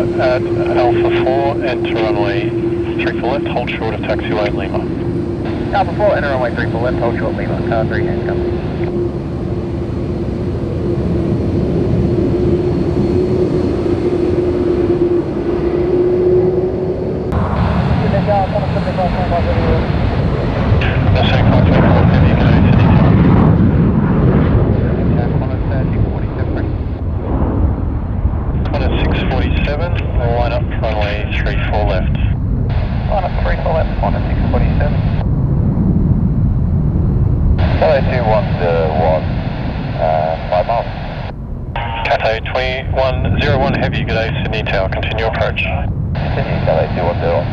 at Alpha 4, enter runway 34 left, hold short of taxiway Lima. Alpha 4, enter runway 34 left, hold short Lima, car 3 hands come. Cathay 2101 Heavy, good day, Sydney Tower, continue approach. Continue, Cathay 2101.